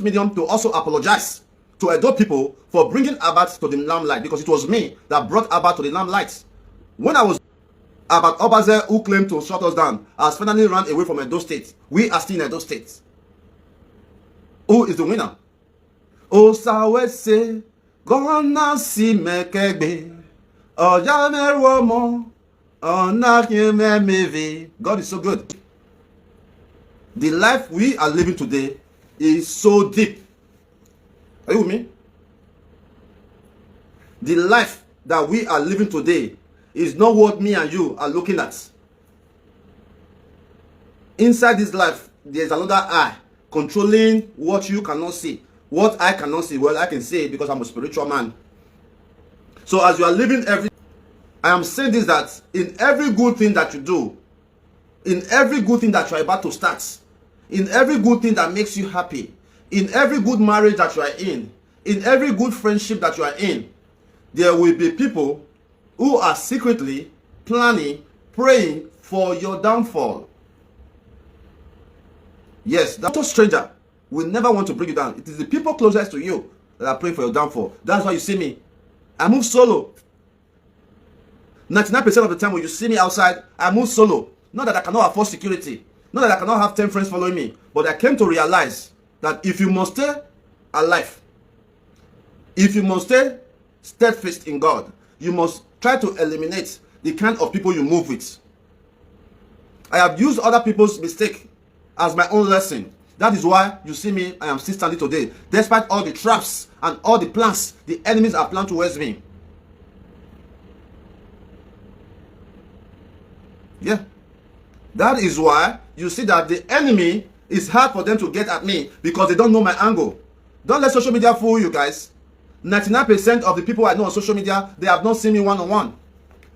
medium to also apologize to Edo people for bringing Abat to the limelight, because it was me that brought Abat to the limelight. When I was about Obazee, who claimed to shut us down, has finally run away from Edo State. We are still in Edo State. Who is the winner? Osagie, gonna see me kegbe. God is so good. The life we are living today is so deep. Are you with me? The life that we are living today is not what me and you are looking at. Inside this life, there's another eye controlling what you cannot see. What I cannot see, well, I can see it because I'm a spiritual man. So as you are living I am saying this, that in every good thing that you do, in every good thing that you are about to start, in every good thing that makes you happy, in every good marriage that you are in every good friendship that you are in, there will be people who are secretly planning, praying for your downfall. Yes, that stranger will never want to bring you down. It is the people closest to you that are praying for your downfall. That's why you see me. I move solo. 99% of the time when you see me outside, I move solo. Not that I cannot afford security. Not that I cannot have 10 friends following me. But I came to realize that if you must stay alive, if you must stay steadfast in God, you must try to eliminate the kind of people you move with. I have used other people's mistake as my own lesson. That is why you see me, I am still standing today, despite all the traps and all the plans the enemies are planning towards me. Yeah. That is why you see that the enemy is hard for them to get at me, because they don't know my angle. Don't let social media fool you guys. 99% of the people I know on social media, they have not seen me one-on-one.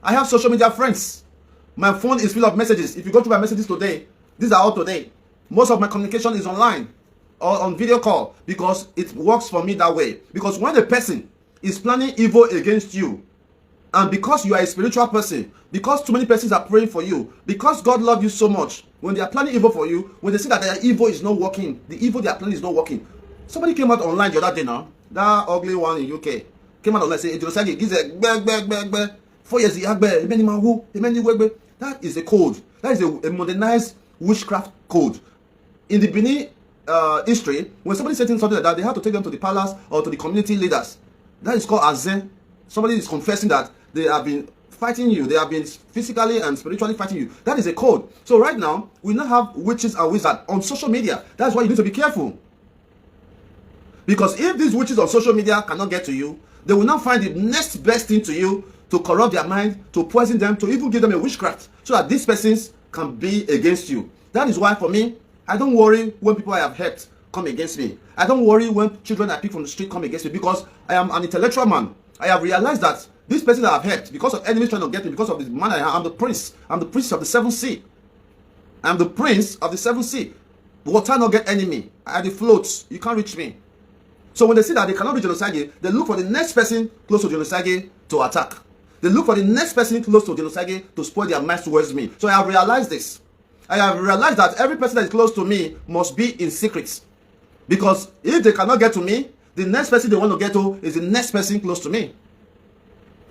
I have social media friends. My phone is full of messages. If you go through my messages today, these are all today. Most of my communication is online or on video call, because it works for me that way. Because when a person is planning evil against you, and because you are a spiritual person, because too many persons are praying for you, because God loves you so much, when they are planning evil for you, when they see that their evil is not working, the evil they are planning is not working. Somebody came out online the other day now, that ugly one in UK, came out online and said, Osagie, gives a 4 years, that is a code. That is a modernized witchcraft code. In the Benin history, when somebody said something like that, they have to take them to the palace or to the community leaders. That is called Azen. Somebody is confessing that they have been fighting you. They have been physically and spiritually fighting you. That is a code. So right now, we now have witches and wizards on social media. That's why you need to be careful. Because if these witches on social media cannot get to you, they will now find the next best thing to you to corrupt their mind, to poison them, to even give them a witchcraft, so that these persons can be against you. That is why for me, I don't worry when people I have helped come against me. I don't worry when children I pick from the street come against me, because I am an intellectual man. I have realized that this person that I have helped, because of enemies trying to get me, because of the man I am, I'm the prince. I'm the prince of the 7th sea. I'm the prince of the 7th sea. Water not get enemy. I are the floats. You can't reach me. So when they see that they cannot reach Osagie, they look for the next person close to Osagie to attack. They look for the next person close to Osagie to spoil their minds towards me. So I have realized this. I have realized that every person that is close to me must be in secret. Because if they cannot get to me, the next person they want to get to is the next person close to me.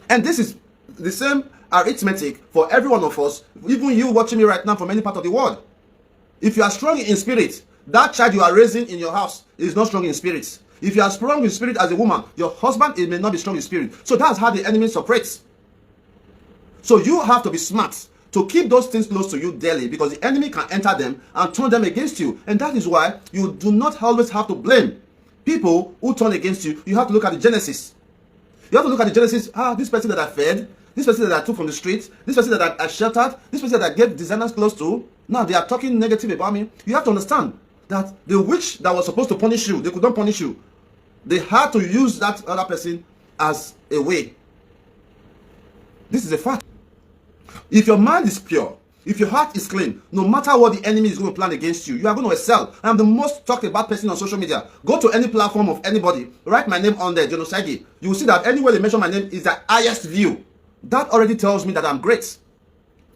And this is the same arithmetic for every one of us, even you watching me right now from any part of the world. If you are strong in spirit, that child you are raising in your house is not strong in spirit. If you are strong in spirit as a woman, your husband may not be strong in spirit. So that's how the enemy operates. So you have to be smart to keep those things close to you daily, because the enemy can enter them and turn them against you. And that is why you do not always have to blame people who turn against you. You have to look at the genesis. You have to look at the genesis. This person that I fed, this person that I took from the streets, this person that I sheltered, this person that I gave designers close to, now they are talking negative about me. You have to understand that the witch that was supposed to punish you, they could not punish you. They had to use that other person as a way. This is a fact. If your mind is pure, if your heart is clean, no matter what the enemy is going to plan against you, you are going to excel. I am the most talked about person on social media. Go to any platform of anybody, write my name on there, Osagie. You will see that anywhere they mention my name is the highest view. That already tells me that I'm great.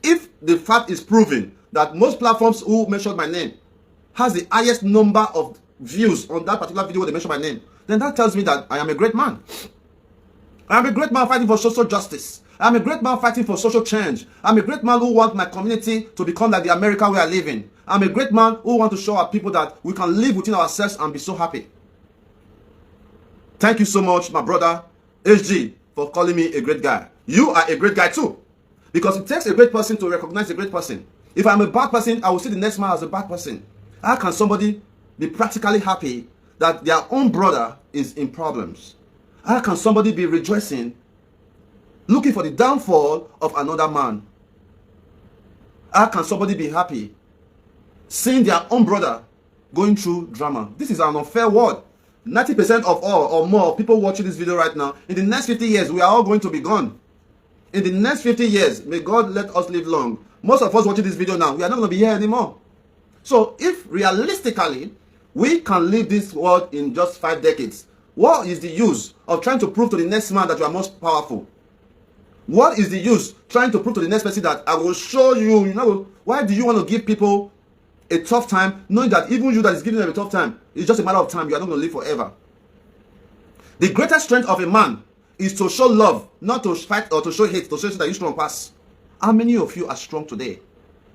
If the fact is proven that most platforms who mentioned my name has the highest number of views on that particular video where they mention my name, then that tells me that I am a great man. I am a great man fighting for social justice. I am a great man fighting for social change. I'm a great man who wants my community to become like the America we are living. I'm a great man who wants to show our people that we can live within ourselves and be so happy. Thank you so much, my brother SG, for calling me a great guy. You are a great guy too. Because it takes a great person to recognize a great person. If I'm a bad person, I will see the next man as a bad person. How can somebody be practically happy that their own brother is in problems? How can somebody be rejoicing, looking for the downfall of another man? How can somebody be happy seeing their own brother going through drama? This is an unfair world. 90% of all or more people watching this video right now, in the next 50 years, we are all going to be gone. In the next 50 years, may God let us live long. Most of us watching this video now, we are not going to be here anymore. So if realistically, we can leave this world in just 5 decades, what is the use of trying to prove to the next man that you are most powerful? What is the use trying to prove to the next person that I will show you, why do you want to give people a tough time, knowing that even you that is giving them a tough time, it's just a matter of time, you are not going to live forever. The greatest strength of a man is to show love, not to fight or to show hate, to show that you're strong past. How many of you are strong today?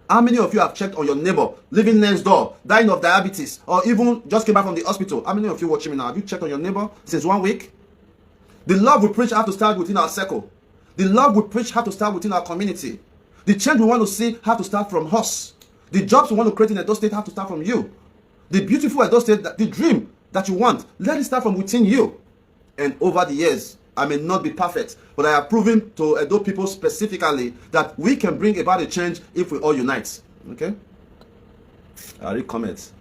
How many of you have checked on your neighbor, living next door, dying of diabetes, or even just came back from the hospital? How many of you watching me now, have you checked on your neighbor since 1 week? The love we preach have to start within our circle. The love we preach have to start within our community. The change we want to see have to start from us. The jobs we want to create in Edo State have to start from you. The beautiful Edo State, the dream that you want, let it start from within you. And over the years, I may not be perfect, but I have proven to Edo people specifically that we can bring about a change if we all unite. Okay? I'll read comments.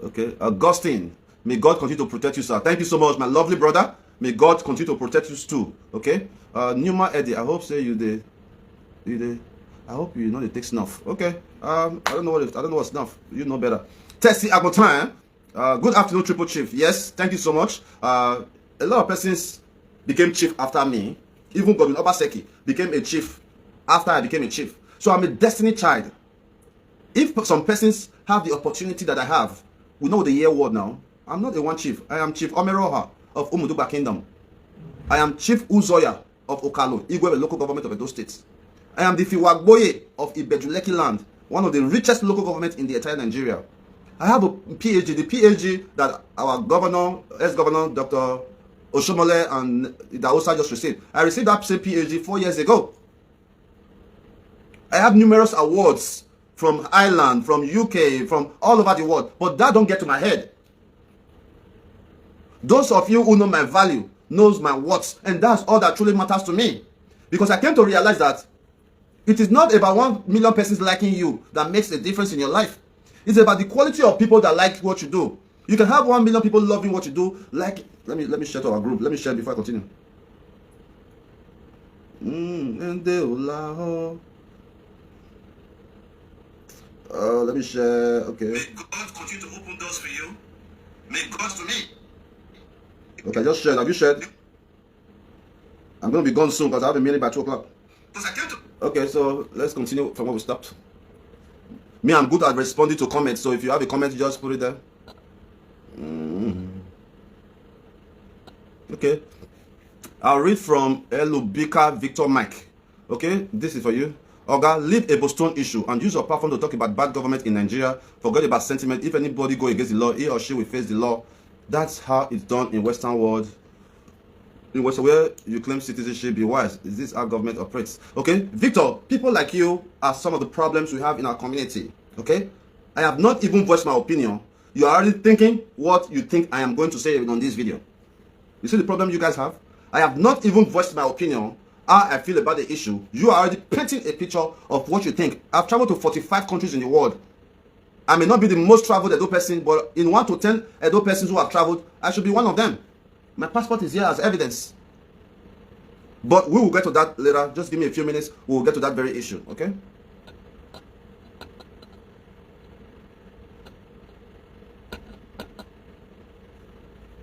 Okay, Augustine, may God continue to protect you, sir. Thank you so much, my lovely brother. May God continue to protect you too. Okay? Numa Eddie, I hope say you did. I hope you know they take snuff. Okay. I don't know what snuff. You know better. Tessie Agotan. Good afternoon, Triple Chief. Yes, thank you so much. A lot of persons became chief after me. Even Governor Obazee became a chief after I became a chief. So I'm a destiny child. If some persons have the opportunity that I have, we know the year word now. I'm not a one chief. I am Chief Omeroha of Umuduba Kingdom. I am Chief Uzoya of Okalo, Igwe, local government of Edo State. I am the Fiwagboye of Ibejuleki land, one of the richest local governments in the entire Nigeria. I have a PhD, the PhD that our governor, ex-governor, Dr. Oshomole and the Osagie just received. I received that same PhD 4 years ago. I have numerous awards from Ireland, from UK, from all over the world, but that don't get to my head. Those of you who know my value, knows my worth, and that's all that truly matters to me. Because I came to realize that it is not about 1 million persons liking you that makes a difference in your life. It's about the quality of people that like what you do. You can have 1 million people loving what you do. Like, let me share to our group. Let me share before I continue. Let me share. Okay. May God continue to open doors for you. May God to me. Okay, I just shared. Have you shared? I'm going to be gone soon because I have a meeting by 2 o'clock. Okay, so let's continue from where we stopped. Me, I'm good at responding to comments, so if you have a comment, just put it there. Okay. I'll read from Elubika Victor Mike. Okay, this is for you. Oga, leave a Boston issue and use your platform to talk about bad government in Nigeria. Forget about sentiment. If anybody go against the law, he or she will face the law. That's how it's done in Western world. In Western, where you claim citizenship, be wise. Is this how government operates? Okay, Victor, people like you are some of the problems we have in our community. Okay, I have not even voiced my opinion. You are already thinking what you think I am going to say on this video. You see the problem you guys have? I have not even voiced my opinion, how I feel about the issue. You are already painting a picture of what you think. I've traveled to 45 countries in the world. I may not be the most traveled Edo person, but in 1 to 10 Edo persons who have traveled, I should be one of them. My passport is here as evidence. But we will get to that later. Just give me a few minutes. We will get to that very issue. Okay?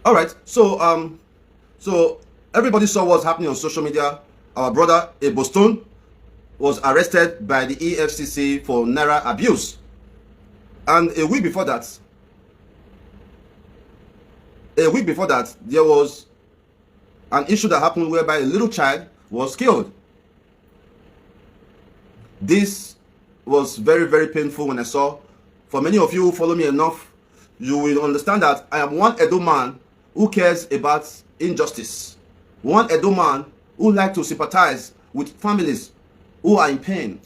All right. So everybody saw what's happening on social media. Our brother Ebostone was arrested by the EFCC for naira abuse. And a week before that, there was an issue that happened whereby a little child was killed. This was very, very painful when I saw. For many of you who follow me enough, you will understand that I am one Edo man who cares about injustice. One Edo man who likes to sympathize with families who are in pain.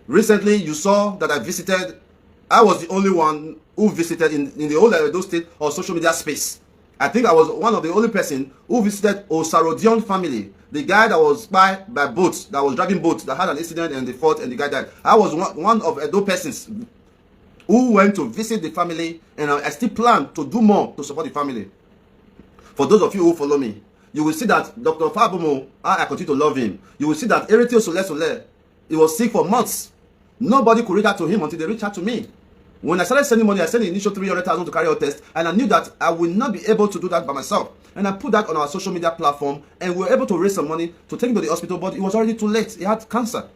Recently, you saw that I was the only one who visited in the whole Edo state or social media space. I think I was one of the only person who visited Osagie family. The guy that was by boat, that was driving boat, that had an incident and the fought and the guy died. I was one of Edo persons who went to visit the family, and I still plan to do more to support the family. For those of you who follow me, you will see that Dr. Fabomo, I continue to love him. You will see that ARR3ЩT, he was sick for months. Nobody could reach out to him until they reached out to me. When I started sending money, I sent the initial 300,000 to carry out tests, and I knew that I will not be able to do that by myself. And I put that on our social media platform, and we were able to raise some money to take him to the hospital, but it was already too late. He had cancer.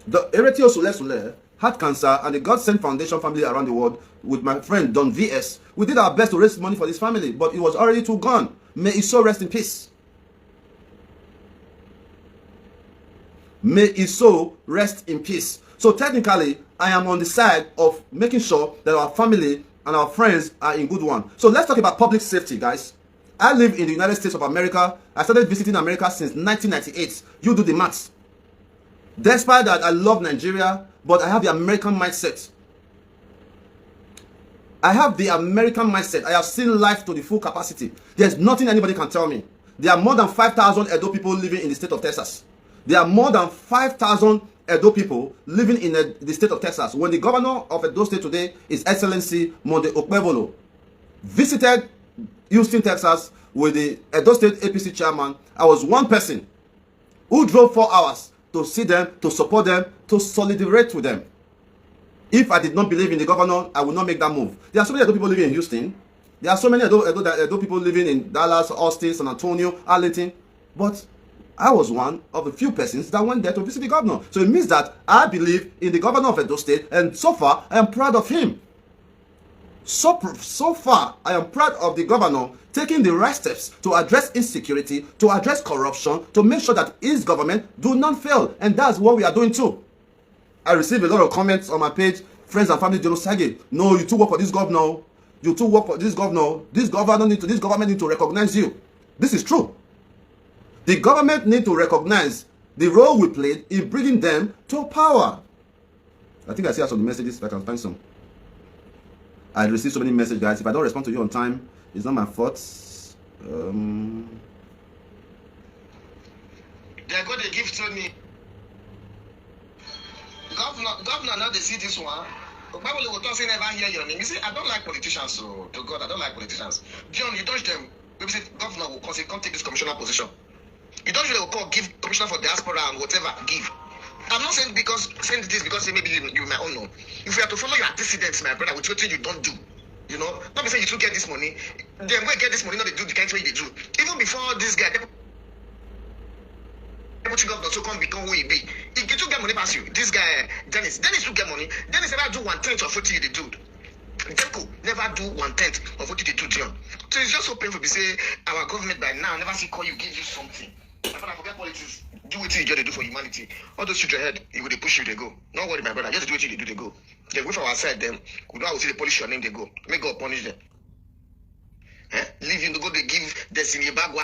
The ARR3ЩT had cancer, and the God Sent Foundation family around the world, with my friend Don VS, we did our best to raise money for this family, but it was already too gone. May his soul rest in peace. May his soul rest in peace. So technically, I am on the side of making sure that our family and our friends are in good one. So let's talk about public safety, guys. I live in the United States of America. I started visiting America since 1998. You do the maths. Despite that, I love Nigeria, but I have the American mindset. I have the American mindset. I have seen life to the full capacity. There's nothing anybody can tell me. There are more than 5,000 Edo people living in the state of Texas. There are more than 5,000 Edo people living in the state of Texas. When the governor of Edo State today, His Excellency Monde Okpebholo, visited Houston, Texas with the Edo State APC chairman, I was one person who drove 4 hours to see them, to support them, to solidarity with them. If I did not believe in the governor, I would not make that move. There are so many Edo people living in Houston. There are so many Edo people living in Dallas, Austin, San Antonio, Arlington. But I was one of the few persons that went there to visit the governor. So it means that I believe in the governor of Edo State, and so far, I am proud of him. So far, I am proud of the governor taking the right steps to address insecurity, to address corruption, to make sure that his government do not fail. And that's what we are doing too. I received a lot of comments on my page, friends and family, Osagie, no, you too work for this governor. You too work for this governor. This government need to recognize you. This is true. The government need to recognize the role we played in bringing them to power. I think I see some of the messages if I can find some. I received so many messages, guys. If I don't respond to you on time, it's not my fault. They're going to give to me. Governor, now they see this one. Bible will talk say never hear your name. You see, I don't like politicians, so to God, I don't like politicians. Dion, you dodge them. Maybe say governor will come say, come take this commissioner position. You don't really call give commissioner for diaspora and whatever, give. I'm not saying this because maybe you might own no. If you have to follow your antecedents, my brother, with what you don't do, you know, not be saying you should get this money, then when get this money, not they do the kind of way they do. Even before this guy, deputy governor to come become who he be. He get to get money past you. This guy, Dennis will get money. Dennis never do 1/10 of what you do. Deco never do 1/10 of what you do, Dion. So it's just so painful to say our government by now never see call you, give you something. My brother, forget politics. Do what you gotta do for humanity. All those shoot your head, it will they push you, they go. Don't worry, my brother. Just do what you do, they go. Then wait for our side, them. We know how to see the polish your name, they go. Make God punish them. Leave you to go, they give destiny a bag.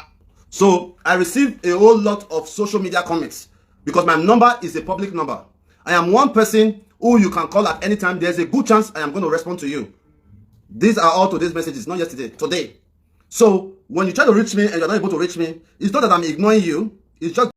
So I received a whole lot of social media comments because my number is a public number. I am one person who you can call at any time. There's a good chance I am going to respond to you. These are all today's messages, not yesterday, today. So when you try to reach me and you're not able to reach me, it's not that I'm ignoring you. It's just